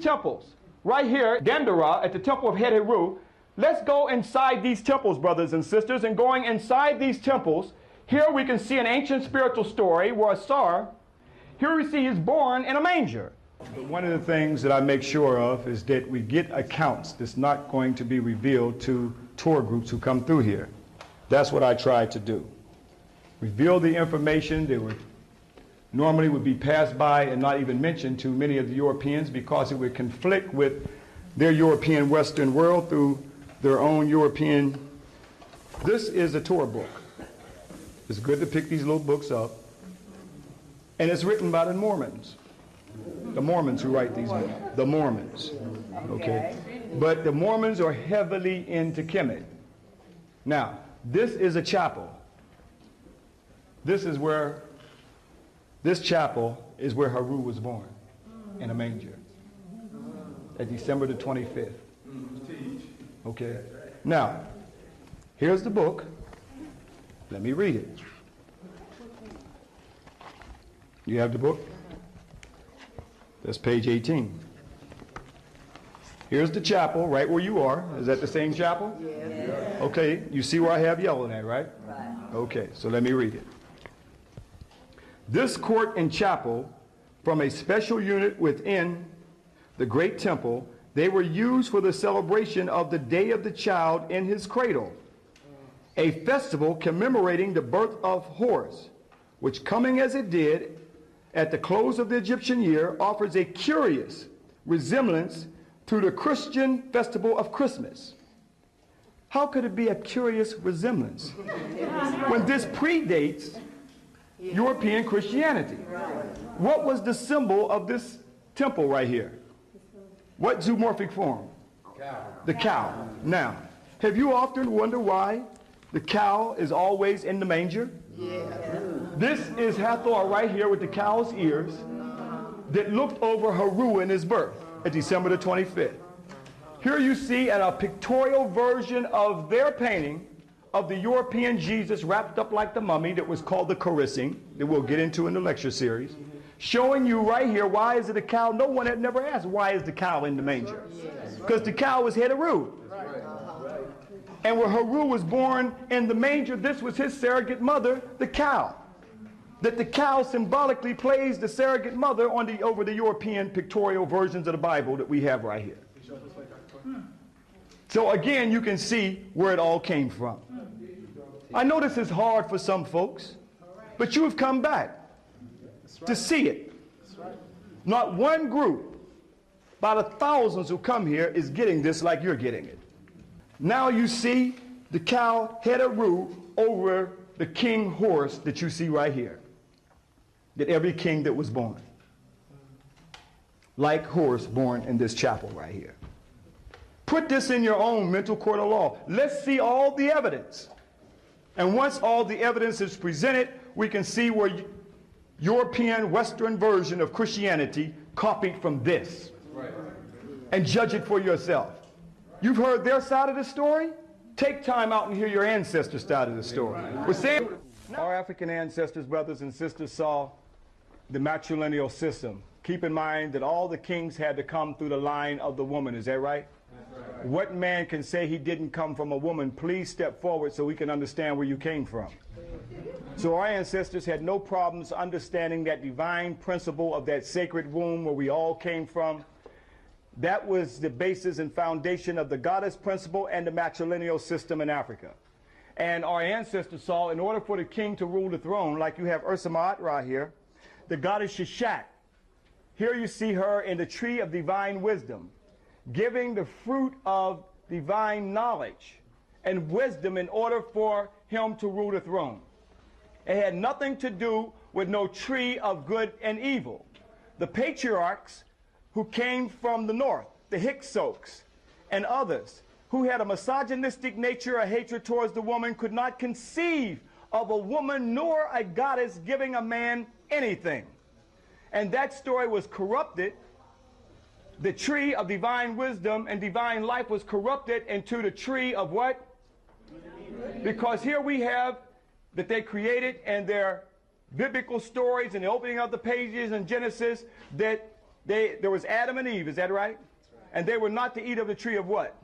temples, right here, Dendera, at the temple of Het-Heru. Let's go inside these temples, brothers and sisters, and going inside these temples, here we can see an ancient spiritual story where Asar, here we see he's born in a manger. But one of the things that I make sure of is that we get accounts that's not going to be revealed to tour groups who come through here. That's what I try to do. Reveal the information that normally would be passed by and not even mentioned to many of the Europeans because it would conflict with their European Western world through their own European. This is a tour book. It's good to pick these little books up. And it's written by the Mormons. The Mormons who write these books. The Mormons. Okay? But the Mormons are heavily into Kemet. Now, this is a chapel. This chapel is where Heru was born, in a manger, at December the 25th. Okay? Now, here's the book. Let me read it. You have the book? That's page 18. Here's the chapel, right where you are. Is that the same chapel? Yeah. Okay, you see where I have yellow there, right? Right. Okay, so let me read it. This court and chapel, from a special unit within the great temple, they were used for the celebration of the Day of the Child in his cradle, a festival commemorating the birth of Horus, which, coming as it did at the close of the Egyptian year, offers a curious resemblance to the Christian festival of Christmas. How could it be a curious resemblance when this predates European Christianity? What was the symbol of this temple right here? What zoomorphic form? Cow. The cow. Now, have you often wondered why the cow is always in the manger? Yeah. This is Hathor right here with the cow's ears that looked over Heru in his birth at December the 25th. Here you see a pictorial version of their painting of the European Jesus wrapped up like the mummy that was called the Carissing, that we'll get into in the lecture series, showing you right here, why is it a cow? No one had never asked, why is the cow in the manger? Because the cow was Het-Heru. And where Heru was born in the manger, this was his surrogate mother, the cow. That the cow symbolically plays the surrogate mother on over the European pictorial versions of the Bible that we have right here. So again, you can see where it all came from. I know this is hard for some folks, but you have come back to see it. Not one group, by the thousands who come here, is getting this like you're getting it. Now you see the cow Het-Heru over the king Horus that you see right here. That every king that was born, like Horus born in this chapel right here. Put this in your own mental court of law. Let's see all the evidence. And once all the evidence is presented, we can see where European Western version of Christianity copied from this. Right. And judge it for yourself. You've heard their side of the story? Take time out and hear your ancestors' side of the story. We're saying our African ancestors, brothers and sisters, saw the matrilineal system. Keep in mind that all the kings had to come through the line of the woman. Is that right? Right. What man can say he didn't come from a woman? Please step forward so we can understand where you came from. So our ancestors had no problems understanding that divine principle of that sacred womb where we all came from. That was the basis and foundation of the goddess principle and the matrilineal system in Africa. And our ancestors saw, in order for the king to rule the throne, like you have Ursa right here, the goddess Shishak. Here you see her in the tree of divine wisdom, giving the fruit of divine knowledge and wisdom in order for him to rule the throne. It had nothing to do with no tree of good and evil. The patriarchs who came from the north, the Hyksos and others, who had a misogynistic nature, a hatred towards the woman, could not conceive of a woman nor a goddess giving a man anything. And that story was corrupted. The tree of divine wisdom and divine life was corrupted into the tree of what? Because here we have that they created in their biblical stories in the opening of the pages in Genesis that There was Adam and Eve, is that right? And they were not to eat of the tree of what?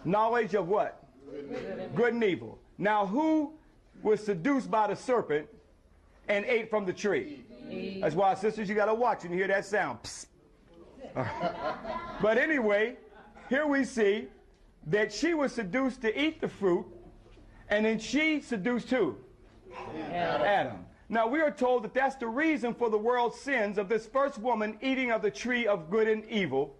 Knowledge of what? Good and evil. Now, who was seduced by the serpent and ate from the tree? That's why, sisters, you got to watch and hear that sound. Psst. But anyway, here we see that she was seduced to eat the fruit, and then she seduced who? Adam. Now, we are told that that's the reason for the world's sins of this first woman eating of the tree of good and evil,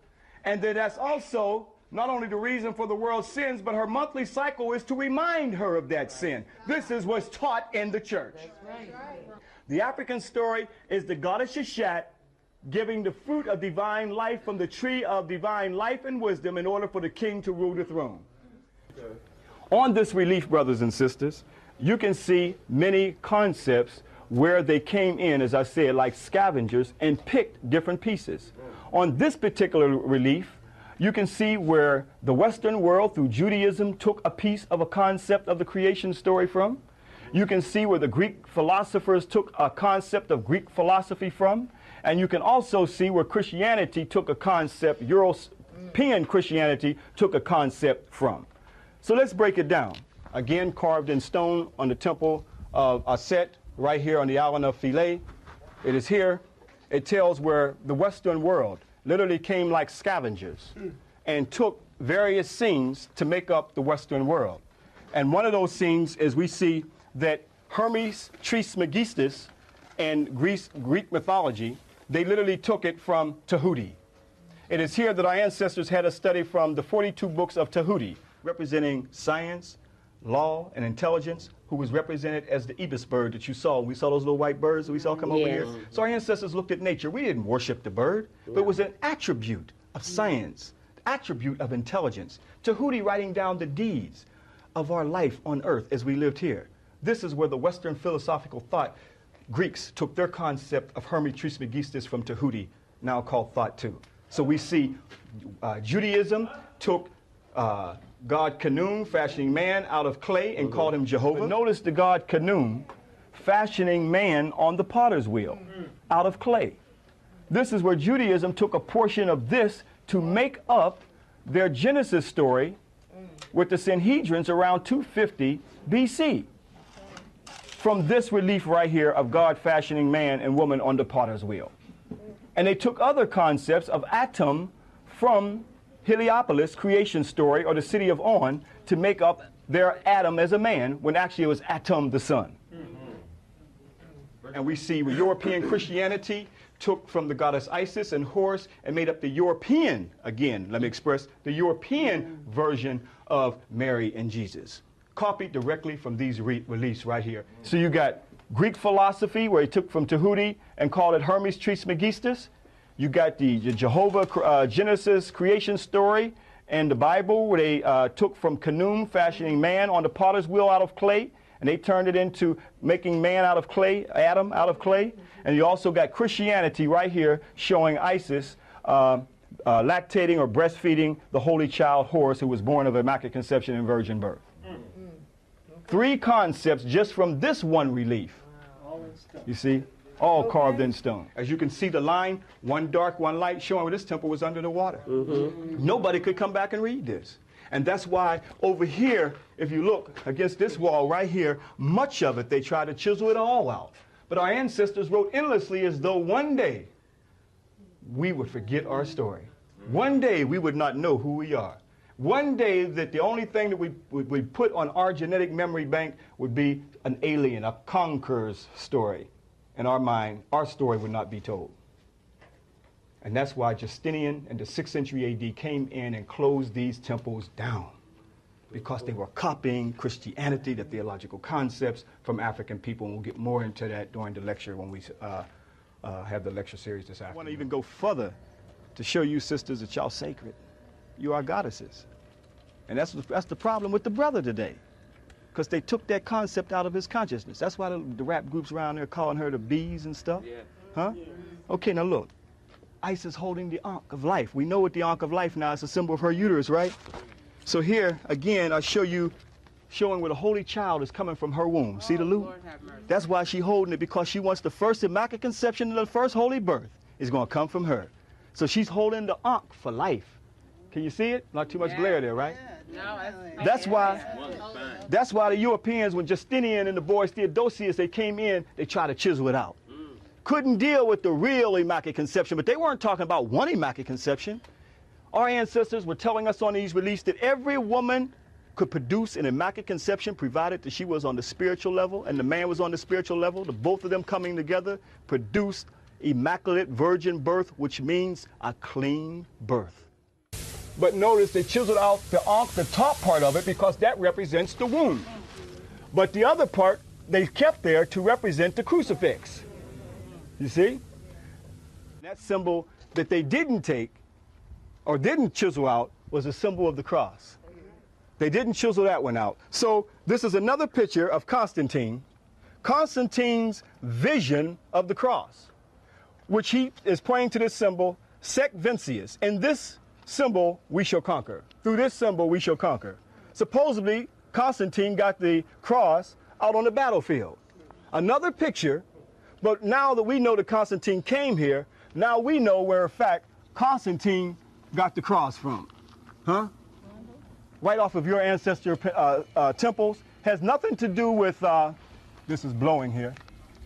and that that's also not only the reason for the world's sins, but her monthly cycle is to remind her of that sin. This is what's taught in the church. The African story is the goddess Sheshat giving the fruit of divine life from the tree of divine life and wisdom in order for the king to rule the throne. On this relief, brothers and sisters, you can see many concepts where they came in, as I said, like scavengers and picked different pieces. On this particular relief, you can see where the Western world through Judaism took a piece of a concept of the creation story from. You can see where the Greek philosophers took a concept of Greek philosophy from. And you can also see where Christianity took a concept, European Christianity took a concept from. So let's break it down. Again, carved in stone on the temple of Aset, right here on the island of Philae. It is here. It tells where the Western world literally came like scavengers and took various scenes to make up the Western world. And one of those scenes is we see that Hermes Trismegistus in Greek mythology, they literally took it from Tahuti. It is here that our ancestors had a study from the 42 books of Tahuti, representing science, law, and intelligence, who was represented as the ibis bird that you saw. We saw those little white birds that we saw come over here. So our ancestors looked at nature. We didn't worship the bird, but it was an attribute of science, attribute of intelligence. Tahuti writing down the deeds of our life on earth as we lived here. This is where the Western philosophical thought, Greeks took their concept of Hermes Trismegistus from Tahuti, now called thought too. So we see Judaism took God Khnum fashioning man out of clay and called him Jehovah. But notice the God Khnum fashioning man on the potter's wheel out of clay. This is where Judaism took a portion of this to make up their Genesis story with the Sanhedrins around 250 BC. From this relief right here of God fashioning man and woman on the potter's wheel. And they took other concepts of Atum from Heliopolis creation story, or the city of On, to make up their Adam as a man, when actually it was Atum the son. And we see where European Christianity took from the goddess Isis and Horus and made up the European, again, let me express, the European version of Mary and Jesus. Copied directly from these reliefs right here. So you got Greek philosophy, where he took from Tahuti and called it Hermes Trismegistus. You got the Jehovah Genesis creation story and the Bible, where they took from Khnum fashioning man on the potter's wheel out of clay, and they turned it into making man out of clay, Adam out of clay. And you also got Christianity right here showing Isis lactating or breastfeeding the holy child Horus, who was born of immaculate conception and virgin birth. 3 concepts just from this one relief. You see? All carved in stone. As you can see the line, one dark, one light, showing where this temple was under the water. Nobody could come back and read this. And that's why over here, if you look against this wall right here, much of it, they tried to chisel it all out. But our ancestors wrote endlessly as though one day we would forget our story. One day we would not know who we are. One day that the only thing that we put on our genetic memory bank would be an alien, a conqueror's story. In our mind, our story would not be told. And that's why Justinian in the 6th century AD came in and closed these temples down, because they were copying Christianity, the theological concepts from African people. And we'll get more into that during the lecture when we have the lecture series this afternoon. I want to even go further to show you, sisters, that y'all sacred. You are goddesses. And that's the problem with the brother today, because they took that concept out of his consciousness. That's why the rap groups around there calling her the bees and stuff. Yeah. Huh? Yeah. Okay, now look. Isis holding the Ankh of life. We know what the Ankh of life now is, a symbol of her uterus, right? So here, again, I'll show you, showing where the holy child is coming from her womb. See the loop? That's why she's holding it, because she wants the first immaculate conception and the first holy birth. is going to come from her. So she's holding the Ankh for life. Can you see it? Not too much glare there, right? That's why the Europeans, when Justinian and the boys Theodosius, they came in, they tried to chisel it out. Couldn't deal with the real Immaculate Conception, but they weren't talking about one Immaculate Conception. Our ancestors were telling us on these reliefs that every woman could produce an Immaculate Conception provided that she was on the spiritual level and the man was on the spiritual level. The both of them coming together produced Immaculate Virgin birth, which means a clean birth. But notice they chiseled out the Ankh, the top part of it, because that represents the womb. But the other part they kept there to represent the crucifix. You see? That symbol that they didn't take or didn't chisel out was a symbol of the cross. They didn't chisel that one out. So this is another picture of Constantine. Constantine's vision of the cross, which he is pointing to this symbol, Sec Vincius. In this symbol, we shall conquer. Through this symbol, we shall conquer. Supposedly, Constantine got the cross out on the battlefield. Another picture, but now that we know that Constantine came here, now we know where, in fact, Constantine got the cross from. Huh? Right off of your ancestor temples. Has nothing to do with, this is blowing here,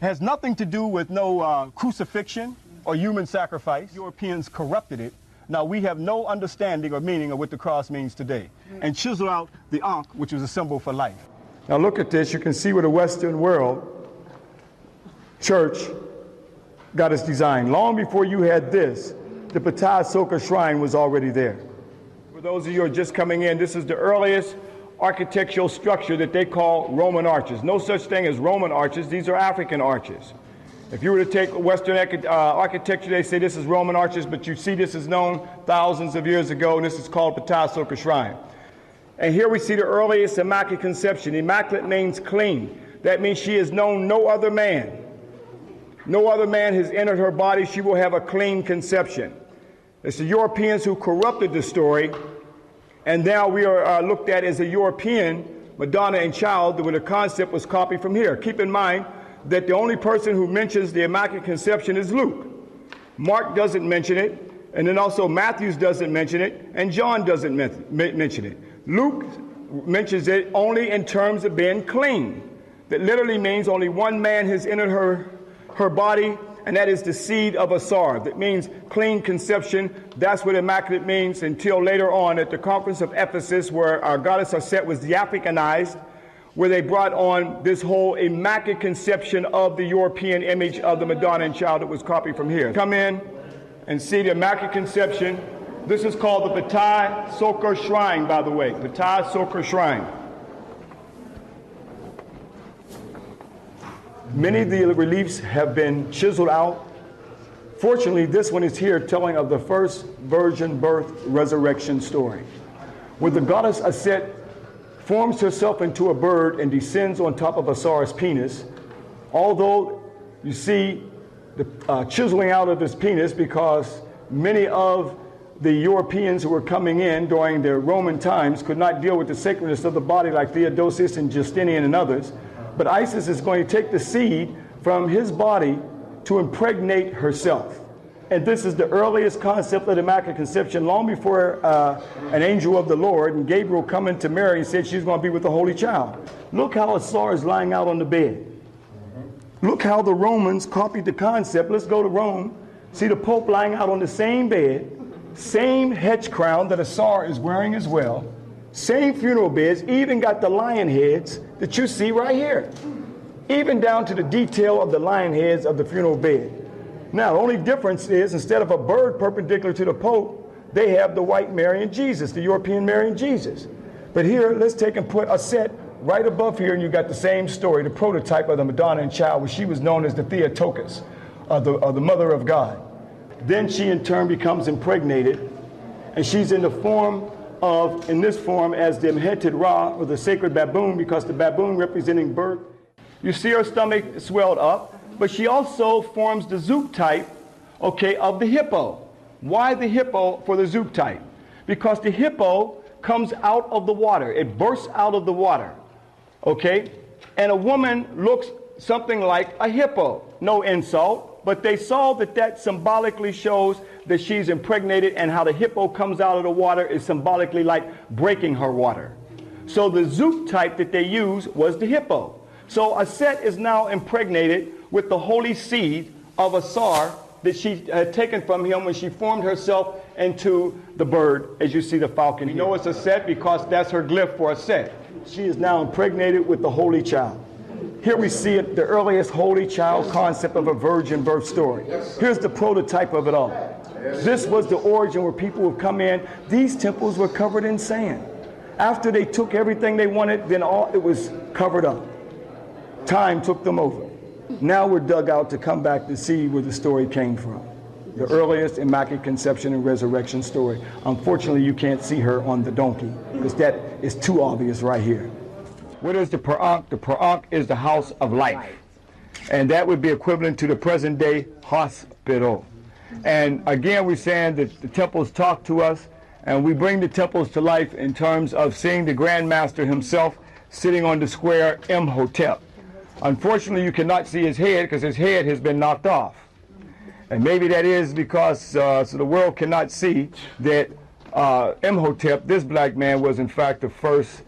has nothing to do with no crucifixion or human sacrifice. Europeans corrupted it. Now we have no understanding or meaning of what the cross means today. And chisel out the Ankh, which was a symbol for life. Now look at this. You can see where the Western world church got its design. Long before you had this, the Patah Soka shrine was already there. For those of you who are just coming in, this is the earliest architectural structure that they call Roman arches. No such thing as Roman arches. These are African arches. If you were to take Western architecture, they say this is Roman arches, but you see this is known thousands of years ago, and this is called Patah Soka Shrine. And here we see the earliest Immaculate Conception. Immaculate means clean. That means she has known no other man. No other man has entered her body. She will have a clean conception. It's the Europeans who corrupted the story, and now we are looked at as a European Madonna and Child, where the concept was copied from here. Keep in mind that the only person who mentions the Immaculate Conception is Luke. Mark doesn't mention it, and then also Matthew doesn't mention it, and John doesn't mention it. Luke mentions it only in terms of being clean. That literally means only one man has entered her body, and that is the seed of a sar. That means clean conception. That's what immaculate means, until later on at the conference of Ephesus, where our goddess Aset was Africanized, where they brought on this whole immaculate conception of the European image of the Madonna and Child that was copied from here. Come in and see the Immaculate Conception. This is called the Patah Soka Shrine, by the way. Patah Soka Shrine. Many of the reliefs have been chiseled out. Fortunately, this one is here telling of the first virgin birth resurrection story, where the goddess Aset forms herself into a bird and descends on top of Asar's penis. Although you see the chiseling out of his penis, because many of the Europeans who were coming in during the Roman times could not deal with the sacredness of the body like Theodosius and Justinian and others. But Isis is going to take the seed from his body to impregnate herself. And this is the earliest concept of the Immaculate Conception, long before an angel of the Lord and Gabriel coming to Mary and said she's going to be with the Holy Child. Look how Asar is lying out on the bed. Look how the Romans copied the concept. Let's go to Rome. See the Pope lying out on the same bed, same hedge crown that Asar is wearing as well, same funeral beds, even got the lion heads that you see right here, even down to the detail of the lion heads of the funeral bed. Now, the only difference is, instead of a bird perpendicular to the Pope, they have the white Mary and Jesus, the European Mary and Jesus. But here, let's take and put Aset right above here, and you got the same story, the prototype of the Madonna and Child, where she was known as the Theotokos, the Mother of God. Then she, in turn, becomes impregnated, and she's in the form of, in this form, as the Mheted Ra, or the sacred baboon, because the baboon representing birth. You see her stomach swelled up. But she also forms the Zoop type, okay, of the hippo. Why the hippo for the Zoop type? Because the hippo comes out of the water. It bursts out of the water, okay? And a woman looks something like a hippo. No insult. but they saw that that symbolically shows that she's impregnated, and how the hippo comes out of the water is symbolically like breaking her water. So the zoot type that they used was the hippo. So Aset is now impregnated with the holy seed of Asar that she had taken from him when she formed herself into the bird, as you see the falcon. We know it's Aset because that's her glyph for Aset. She is now impregnated with the holy child. Here we see it, the earliest holy child concept of a virgin birth story. Here's the prototype of it all. This was the origin where people would come in. These temples were covered in sand. After they took everything they wanted, then it was covered up. Time took them over. Now we're dug out to come back to see where the story came from. The earliest Immaculate Conception and Resurrection story. Unfortunately, you can't see her on the donkey because that is too obvious right here. What is the Per'ankh? The Per'ankh is the house of life. And that would be equivalent to the present day hospital. And again, we're saying that the temples talk to us, and we bring the temples to life in terms of seeing the Grand Master himself sitting on the square Imhotep. Unfortunately, you cannot see his head because his head has been knocked off. And maybe that is because so the world cannot see that Imhotep, this black man, was in fact the first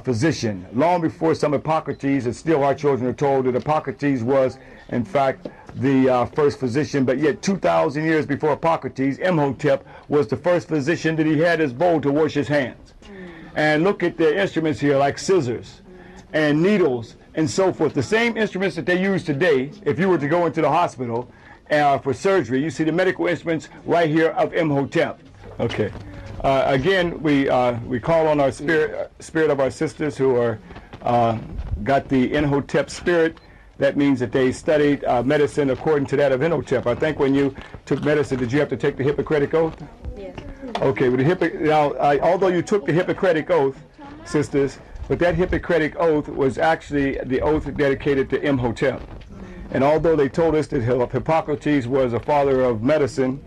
physician. Long before some Hippocrates, and still our children are told that Hippocrates was in fact the first physician, but yet 2,000 years before Hippocrates, Imhotep was the first physician that he had his bowl to wash his hands. And look at the instruments here, like scissors and needles and so forth. The same instruments that they use today, if you were to go into the hospital for surgery, you see the medical instruments right here of Imhotep. Okay. Again, we call on our spirit of our sisters who are got the Imhotep spirit. That means that they studied medicine according to that of Imhotep. I think when you took medicine, did you have to take the Hippocratic Oath? Yes. Okay. Well, although you took the Hippocratic Oath, sisters, but that Hippocratic Oath was actually the oath dedicated to Imhotep. And although they told us that Hippocrates was a father of medicine,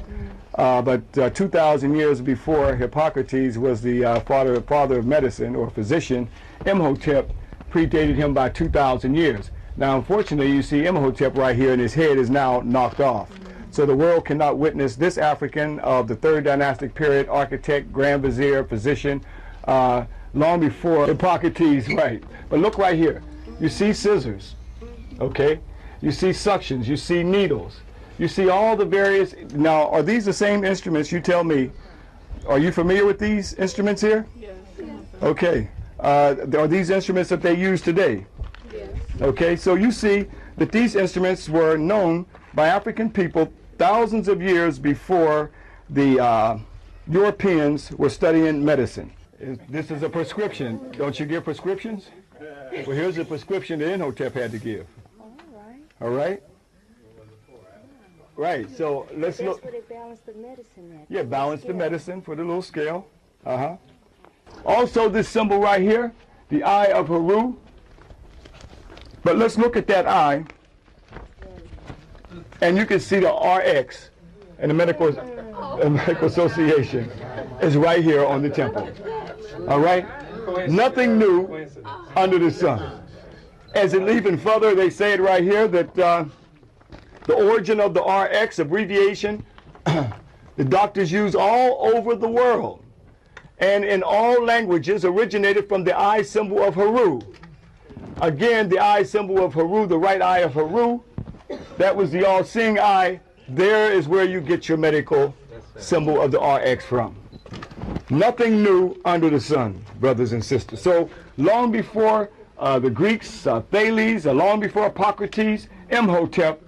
but 2,000 years before Hippocrates was the father of medicine or physician, Imhotep predated him by 2,000 years. Now, unfortunately, you see Imhotep right here, and his head is now knocked off. So the world cannot witness this African of the third dynastic period, architect, grand vizier, physician, long before Hippocrates, right. But look right here. You see scissors, okay? You see suctions, you see needles. You see all the various, now are these the same instruments? You tell me. Are you familiar with these instruments here? Yes. Okay. Are these instruments that they use today? Yes. Okay, so you see that these instruments were known by African people thousands of years before the Europeans were studying medicine. This is a prescription. Don't you give prescriptions? Well, here's a prescription that Imhotep had to give. All right? Right, so let's look. That's where they balance the medicine at. Yeah, balance the medicine for the little scale. Also, this symbol right here, the eye of Haru. But let's look at that eye. And you can see the RX and the Medical Association is right here on the temple. All right? Nothing new under the sun. As it even further, they say it right here that the origin of the RX abbreviation, the doctors use all over the world and in all languages originated from the eye symbol of Haru. Again, the eye symbol of Haru, the right eye of Haru, that was the all-seeing eye. There is where you get your medical symbol of the RX from. Nothing new under the sun, brothers and sisters. So long before the Greeks, Thales, long before Hippocrates, Imhotep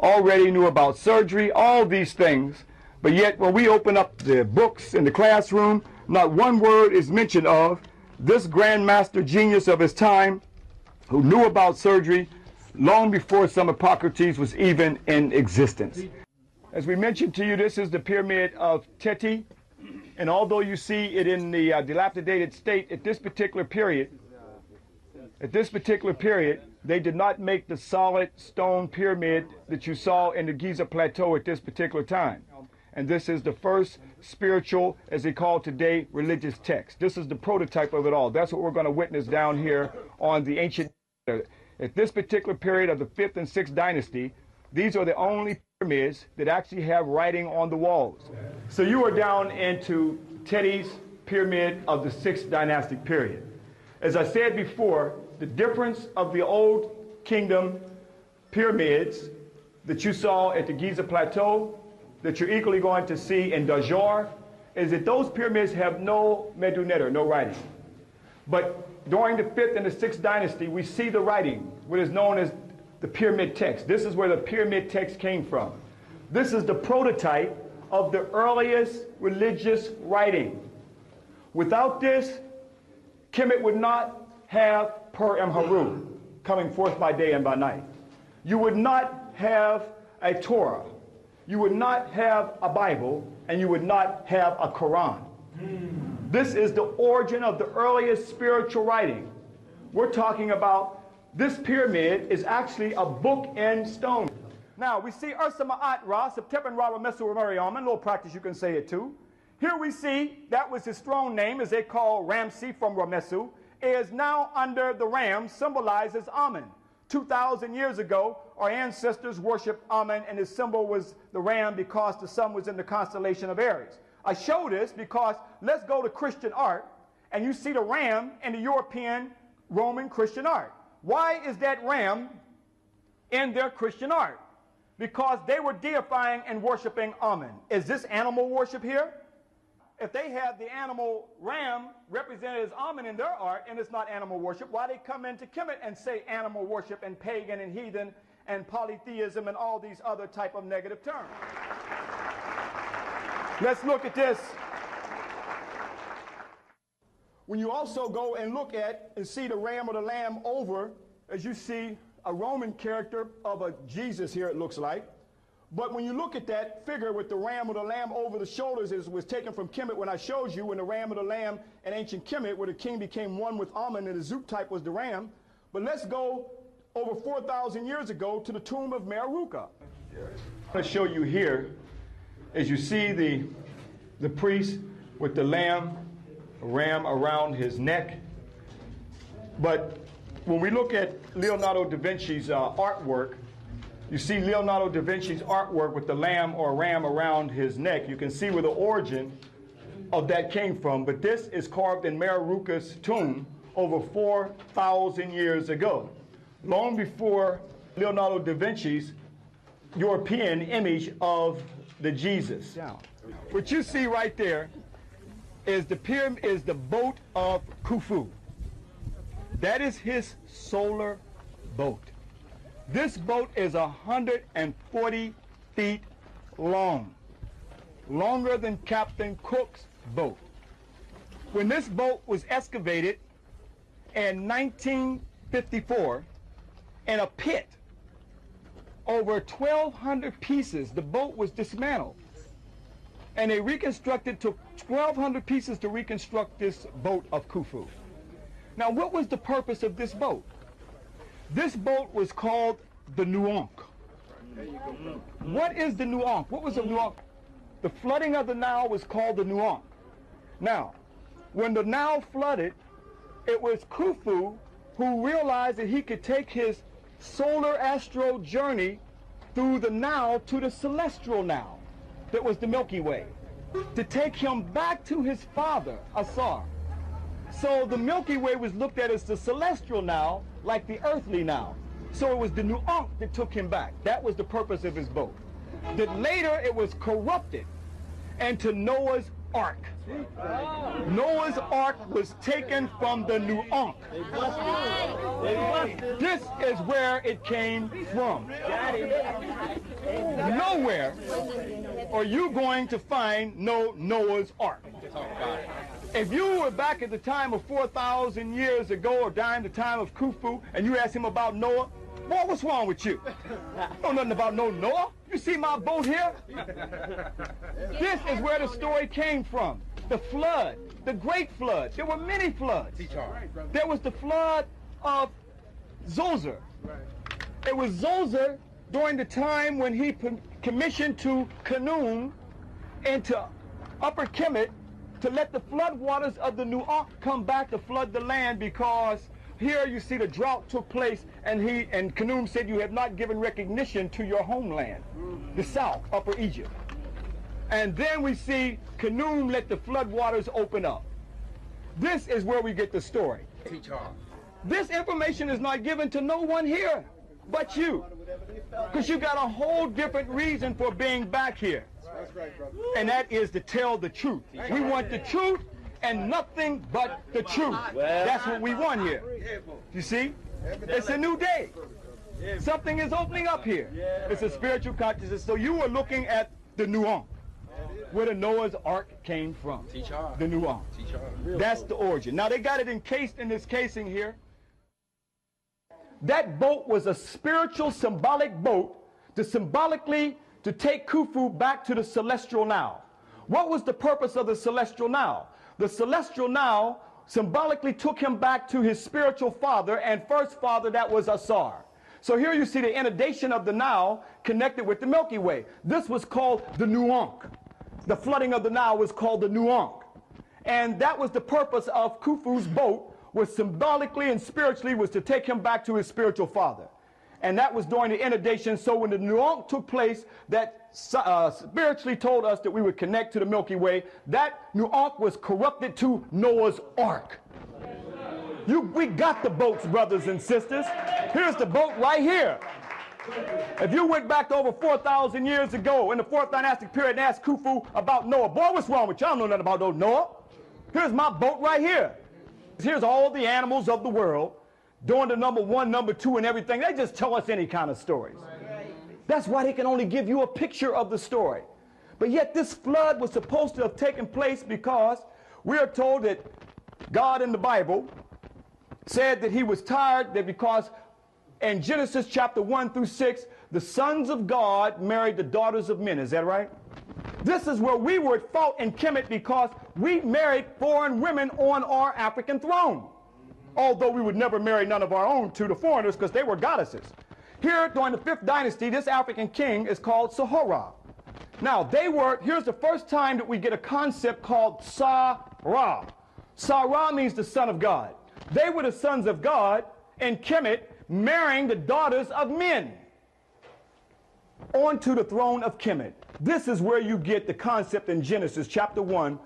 already knew about surgery, all these things. But yet when we open up the books in the classroom, not one word is mentioned of this Grand Master genius of his time who knew about surgery long before some Hippocrates was even in existence. As we mentioned to you, this is the pyramid of Teti. And although you see it in the dilapidated state at this particular period, they did not make the solid stone pyramid that you saw in the Giza Plateau at this particular time. And this is the first spiritual, as they call today, religious text. This is the prototype of it all. That's what we're going to witness down here on the ancient. At this particular period of the 5th and 6th dynasty, these are the only pyramids that actually have writing on the walls. So you are down into Teddy's pyramid of the 6th dynastic period. As I said before, the difference of the Old Kingdom pyramids that you saw at the Giza Plateau, that you're equally going to see in Dajor, is that those pyramids have no medunet, no writing. But during the 5th and the 6th dynasty, we see the writing, what is known as the pyramid text. This is where the pyramid text came from. This is the prototype of the earliest religious writing. Without this, Kemet would not have Per Emharu, coming forth by day and by night. You would not have a Torah. You would not have a Bible, and you would not have a Quran. This is the origin of the earliest spiritual writing. We're talking about this pyramid is actually a book in stone. Now, we see Ursa Ma'at Ra, Septepen Ra Ramesu Ramariaman, a little practice you can say it too. Here we see, that was his throne name, as they call Ramses from Ramesu, is now under the ram, symbolizes Amen. 2,000 years ago, our ancestors worshiped Amen, and his symbol was the ram because the sun was in the constellation of Aries. I show this because let's go to Christian art, and you see the ram in the European Roman Christian art. Why is that ram in their Christian art? Because they were deifying and worshiping Amen. Is this animal worship here? If they have the animal ram represented as Amen in their art, and it's not animal worship, why they come into Kemet and say animal worship and pagan and heathen and polytheism and all these other type of negative terms? Let's look at this. When you also go and look at and see the ram or the lamb over, as you see a Roman character of a Jesus here, it looks like. But when you look at that figure with the ram or the lamb over the shoulders, it was taken from Kemet when I showed you when the ram or the lamb in ancient Kemet, where the king became one with Amen and the Zoop type was the ram. But let's go over 4,000 years ago to the tomb of Meroruka. I'm going to show you here, as you see the priest with the ram around his neck. But when we look at Leonardo da Vinci's artwork, you see Leonardo da Vinci's artwork with the lamb or ram around his neck. You can see where the origin of that came from. But this is carved in Meroruka's tomb over 4,000 years ago, long before Leonardo da Vinci's European image of the Jesus. What you see right there is the boat of Khufu. That is his solar boat. This boat is 140 feet long, longer than Captain Cook's boat. When this boat was excavated in 1954 in a pit, over 1,200 pieces, the boat was dismantled. And they reconstructed, took 1,200 pieces to reconstruct this boat of Khufu. Now, what was the purpose of this boat? This boat was called the Nuank. What is the Nuank? What was the Nuank? The flooding of the Nile was called the Nuank. Now, when the Nile flooded, it was Khufu who realized that he could take his solar astral journey through the Nile to the celestial Nile, that was the Milky Way, to take him back to his father, Asar. So the Milky Way was looked at as the celestial Nile, like the earthly Nile. So it was the Nuank that took him back. That was the purpose of his boat. That later it was corrupted into Noah's Ark. Noah's Ark was taken from the Nuank. This is where it came from. Nowhere are you going to find no Noah's Ark. If you were back at the time of 4,000 years ago or during the time of Khufu and you asked him about Noah, boy, what's wrong with you? Know nothing about no Noah. You see my boat here? This is where the story came from. The flood, the great flood. There were many floods. There was the flood of Zoser. It was Zoser during the time when he commissioned to Khnum into Upper Kemet to let the flood waters of the Nuank come back to flood the land, because here you see the drought took place, and Khnum said, you have not given recognition to your homeland, the south, Upper Egypt. And then we see Khnum let the floodwaters open up. This is where we get the story. This information is not given to no one here but you, because you got a whole different reason for being back here. And that is to tell the truth. We want the truth and nothing but the truth. That's what we want here. You see? It's a new day. Something is opening up here. It's a spiritual consciousness. So you are looking at the Nuance, where the Noah's Ark came from. The Nuance. That's the origin. Now they got it encased in this casing here. That boat was a spiritual, symbolic boat to symbolically to take Khufu back to the celestial Nile. What was the purpose of the celestial Nile? The celestial Nile symbolically took him back to his spiritual father and first father, that was Asar. So here you see the inundation of the Nile connected with the Milky Way. This was called the Nuance. The flooding of the Nile was called the Nuance. And that was the purpose of Khufu's boat, was symbolically and spiritually was to take him back to his spiritual father. And that was during the inundation. So when the Nuance took place, that spiritually told us that we would connect to the Milky Way, that Nuance was corrupted to Noah's Ark. We got the boats, brothers and sisters. Here's the boat right here. If you went back to over 4,000 years ago in the fourth dynastic period and asked Khufu about Noah, boy, what's wrong with you? I don't know nothing about Noah. Here's my boat right here. Here's all the animals of the world doing the number one, number two, and everything. They just tell us any kind of stories. That's why they can only give you a picture of the story. But yet this flood was supposed to have taken place because we are told that God in the Bible said that he was tired, that because in Genesis chapter 1 through 6, the sons of God married the daughters of men. Is that right? This is where we were at fault in Kemet because we married foreign women on our African throne. Although we would never marry none of our own to the foreigners because they were goddesses. Here during the 5th dynasty, this African king is called Sahara. Now here's the first time that we get a concept called Sa-Ra. Sa-Ra means the son of God. They were the sons of God in Kemet marrying the daughters of men onto the throne of Kemet. This is where you get the concept in Genesis chapter 1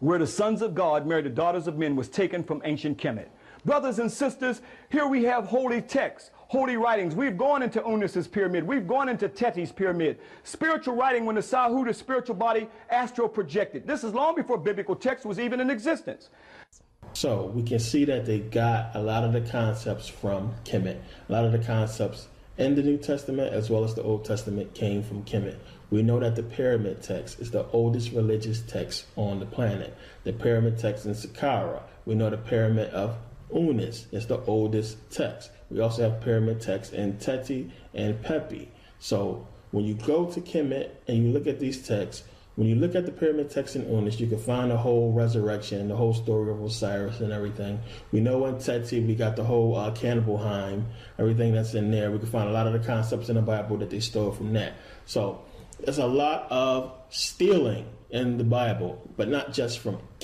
where the sons of God married the daughters of men was taken from ancient Kemet. Brothers and sisters, here we have holy texts, holy writings. We've gone into Unis's pyramid. We've gone into Teti's pyramid. Spiritual writing when the Sahu, the spiritual body, astral projected. This is long before biblical text was even in existence. So we can see that they got a lot of the concepts from Kemet. A lot of the concepts in the New Testament as well as the Old Testament came from Kemet. We know that the pyramid text is the oldest religious text on the planet. The pyramid text in Saqqara. We know the pyramid of Unis is the oldest text. We also have pyramid text in Teti and Pepi. So when you go to Kemet and you look at these texts, when you look at the pyramid text in Unis, you can find the whole resurrection, the whole story of Osiris and everything. We know in Teti we got the whole Cannibal-Heim, everything that's in there. We can find a lot of the concepts in the Bible that they stole from that. So there's a lot of stealing in the Bible, but not just from